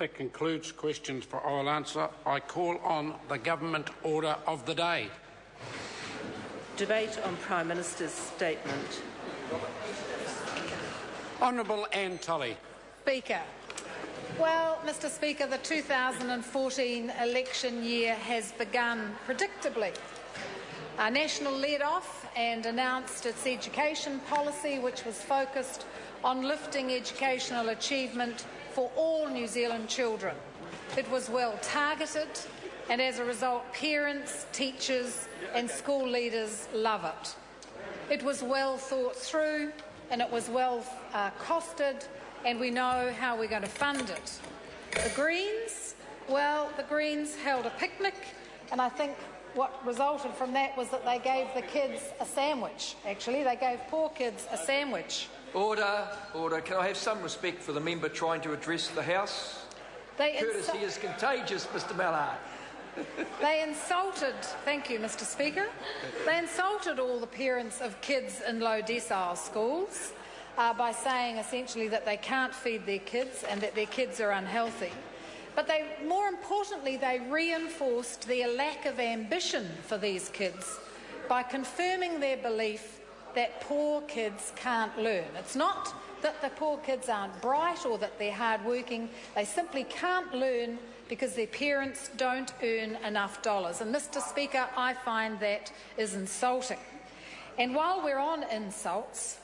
That concludes questions for oral answer. I call on the government order of the day. Debate on Prime Minister's statement. Honourable Anne Tully. Speaker. Well, Mr Speaker, the 2014 election year has begun predictably. Our National led off and announced its education policy, which was focused on lifting educational achievement for all New Zealand children. It was well targeted, and as a result, parents, teachers and school leaders love it. It was well thought through, and it was well costed, and we know how we're going to fund it. The Greens, well, the Greens held a picnic, and I think what resulted from that was that they gave the kids a sandwich. Actually, they gave poor kids a sandwich. Order, order. Can I have some respect for the member trying to address the House? Courtesy is contagious, Mr Mallard. They insulted, thank you, Mr Speaker, they insulted all the parents of kids in low decile schools by saying essentially that they can't feed their kids and that their kids are unhealthy. But more importantly, they reinforced their lack of ambition for these kids by confirming their belief that poor kids can't learn. It's not that the poor kids aren't bright or that they're hard-working. They simply can't learn because their parents don't earn enough dollars. And, Mr Speaker, I find that is insulting. And while we're on insults,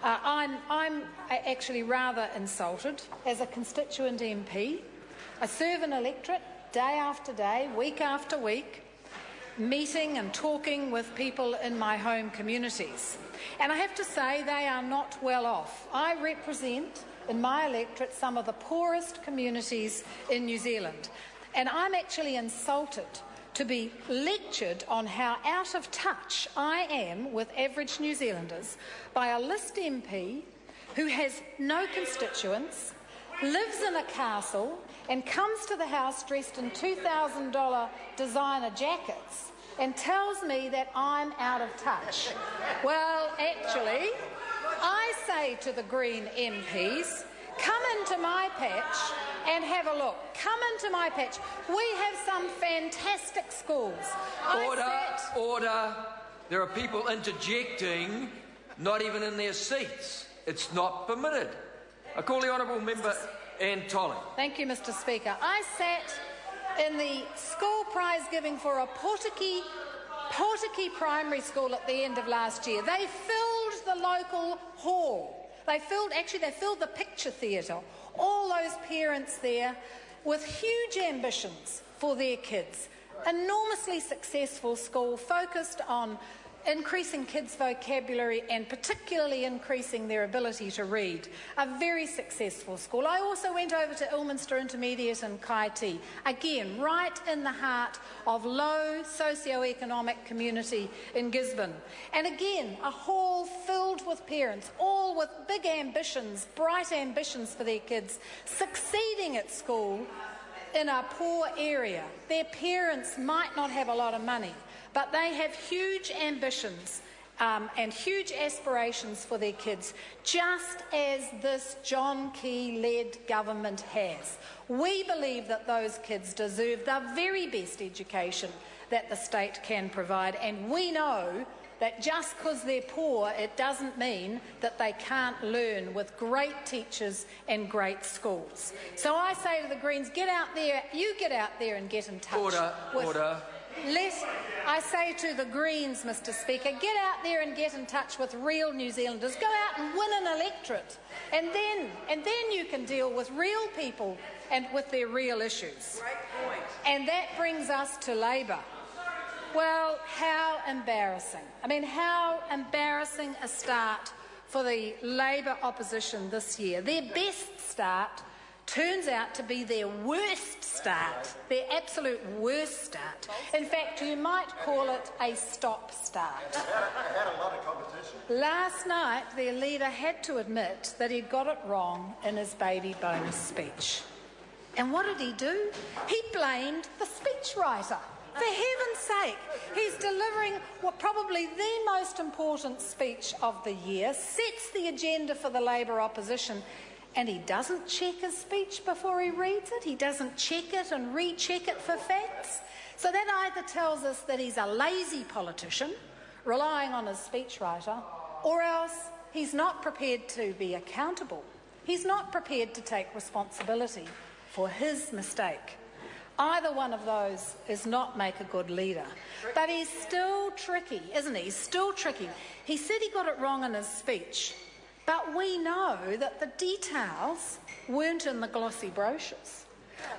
I'm actually rather insulted as a constituent MP. I serve an electorate day after day, week after week, meeting and talking with people in my home communities. And I have to say they are not well off. I represent in my electorate some of the poorest communities in New Zealand. And I'm actually insulted to be lectured on how out of touch I am with average New Zealanders by a list MP who has no constituents, lives in a castle and comes to the House dressed in $2,000 designer jackets and tells me that I'm out of touch. Well, actually, I say to the Green MPs, come into my patch and have a look. Come into my patch. We have some fantastic schools. Order. There are people interjecting, not even in their seats. It's not permitted. I call the honourable member Anne Tully. Thank you, Mr Speaker. I sat in the school prize giving for a Portuguese primary school at the end of last year. They filled the local hall. They filled the picture theatre. All those parents there with huge ambitions for their kids. Enormously successful school focused on increasing kids' vocabulary and particularly increasing their ability to read. A very successful school. I also went over to Ilminster Intermediate in Kaiti, again right in the heart of low socio-economic community in Gisborne. And again, a hall filled with parents, all with big ambitions, bright ambitions for their kids, succeeding at school in a poor area. Their parents might not have a lot of money, but they have huge ambitions and huge aspirations for their kids, just as this John Key-led government has. We believe that those kids deserve the very best education that the state can provide, and we know that just because they're poor, it doesn't mean that they can't learn with great teachers and great schools. So I say to the Greens, get out there, you get out there and get in touch. Order. I say to the Greens, Mr Speaker, get out there and get in touch with real New Zealanders. Go out and win an electorate. And then you can deal with real people and with their real issues. Great point. And that brings us to Labour. Well, how embarrassing. I mean, how embarrassing a start for the Labour opposition this year. Their best start turns out to be their worst start, their absolute worst start. In fact, you might call it a stop-start. Last night, their leader had to admit that he'd got it wrong in his baby bonus speech. And what did he do? He blamed the speechwriter. For heaven's sake, he's delivering what probably the most important speech of the year, sets the agenda for the Labour opposition, and he doesn't check his speech before he reads it. He doesn't check it and recheck it for facts. So that either tells us that he's a lazy politician, relying on his speechwriter, or else he's not prepared to be accountable. He's not prepared to take responsibility for his mistake. Either one of those does not make a good leader. But he's still tricky, isn't he? He's still tricky. He said he got it wrong in his speech, but we know that the details weren't in the glossy brochures.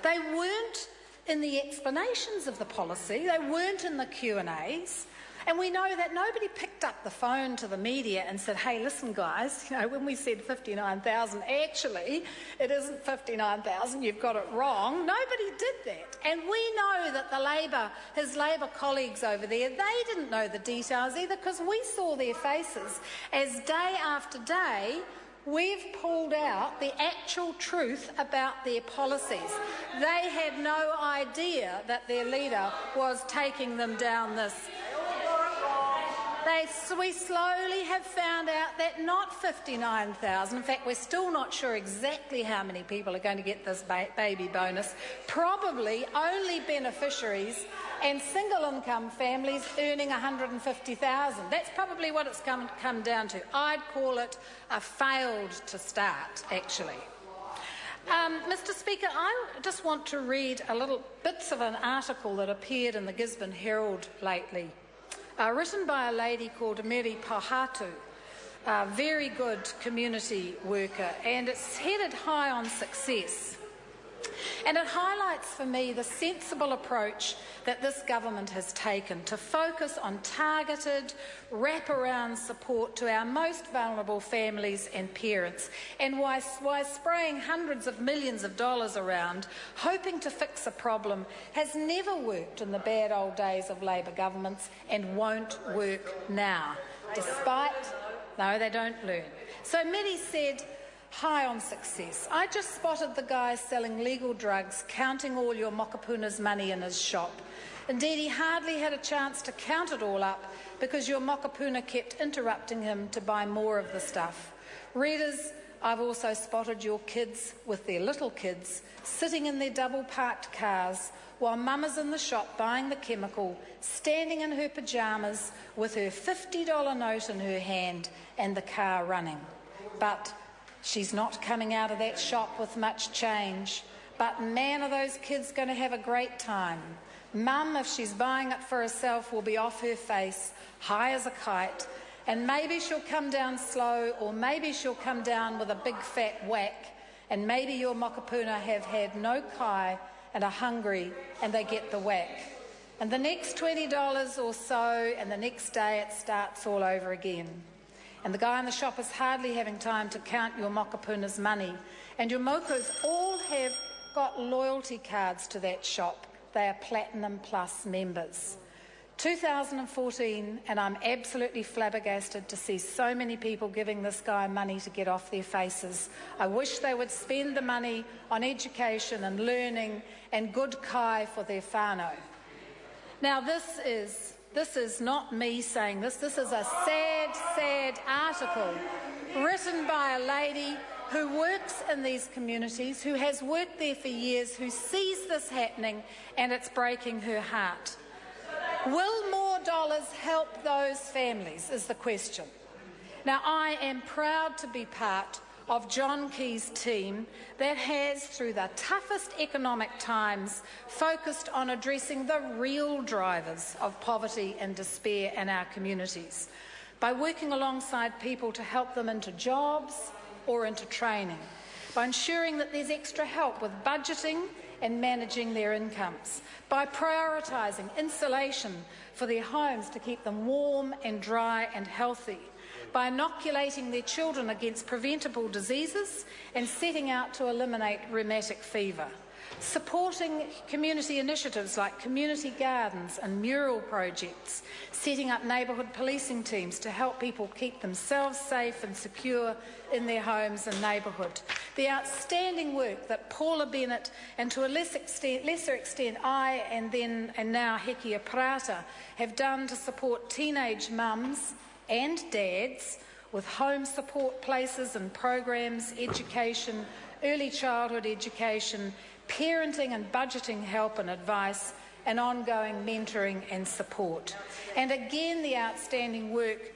They weren't in the explanations of the policy. They weren't in the Q&As. And we know that nobody picked up the phone to the media and said, hey, listen, guys, when we said 59,000, actually, it isn't 59,000, you've got it wrong. Nobody did that. And we know that his Labour colleagues over there, they didn't know the details either, because we saw their faces as day after day we've pulled out the actual truth about their policies. They had no idea that their leader was taking them down this. We slowly have found out that not 59,000, in fact we're still not sure exactly how many people are going to get this baby bonus, probably only beneficiaries and single income families earning 150,000. That's probably what it's come down to. I'd call it a failed to start, actually. Mr. Speaker, I just want to read a little bits of an article that appeared in the Gisborne Herald lately. Written by a lady called Mary Pauhatu, a very good community worker, and it's headed High on Success. And it highlights for me the sensible approach that this government has taken to focus on targeted, wraparound support to our most vulnerable families and parents, and why spraying hundreds of millions of dollars around, hoping to fix a problem, has never worked in the bad old days of Labour governments and won't work now, despite... No, they don't learn. So Mary said, High on Success, I just spotted the guy selling legal drugs, counting all your mokapuna's money in his shop. Indeed, he hardly had a chance to count it all up because your mokapuna kept interrupting him to buy more of the stuff. Readers, I've also spotted your kids with their little kids sitting in their double-parked cars while Mama's in the shop buying the chemical, standing in her pyjamas with her $50 note in her hand and the car running. But she's not coming out of that shop with much change. But man, are those kids going to have a great time. Mum, if she's buying it for herself, will be off her face, high as a kite, and maybe she'll come down slow, or maybe she'll come down with a big fat whack, and maybe your mokapuna have had no kai and are hungry and they get the whack. And the next $20 or so, and the next day it starts all over again. And the guy in the shop is hardly having time to count your mokapuna's money. And your mokas all have got loyalty cards to that shop. They are Platinum Plus members. 2014, and I'm absolutely flabbergasted to see so many people giving this guy money to get off their faces. I wish they would spend the money on education and learning and good kai for their whānau. Now this is not me saying this. This is a sad, sad article written by a lady who works in these communities, who has worked there for years, who sees this happening, and it's breaking her heart. Will more dollars help those families is the question. Now, I am proud to be part of John Key's team that has, through the toughest economic times, focused on addressing the real drivers of poverty and despair in our communities by working alongside people to help them into jobs or into training, by ensuring that there's extra help with budgeting and managing their incomes, by prioritising insulation for their homes to keep them warm and dry and healthy, by inoculating their children against preventable diseases and setting out to eliminate rheumatic fever, supporting community initiatives like community gardens and mural projects, setting up neighbourhood policing teams to help people keep themselves safe and secure in their homes and neighbourhood. The outstanding work that Paula Bennett and to a lesser extent I and now Hekia Prata have done to support teenage mums and dads with home support places and programs, education, early childhood education, parenting and budgeting help and advice, and ongoing mentoring and support. And again, the outstanding work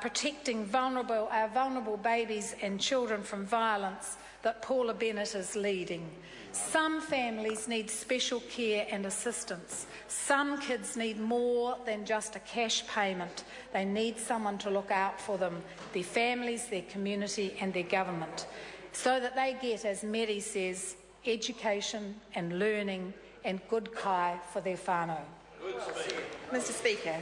protecting our vulnerable babies and children from violence that Paula Bennett is leading. Some families need special care and assistance. Some kids need more than just a cash payment. They need someone to look out for them, their families, their community and their government, so that they get, as Mary says, education and learning and good kai for their whānau. Mr Speaker.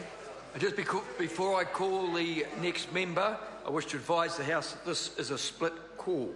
Just before I call the next member, I wish to advise the House that this is a split call.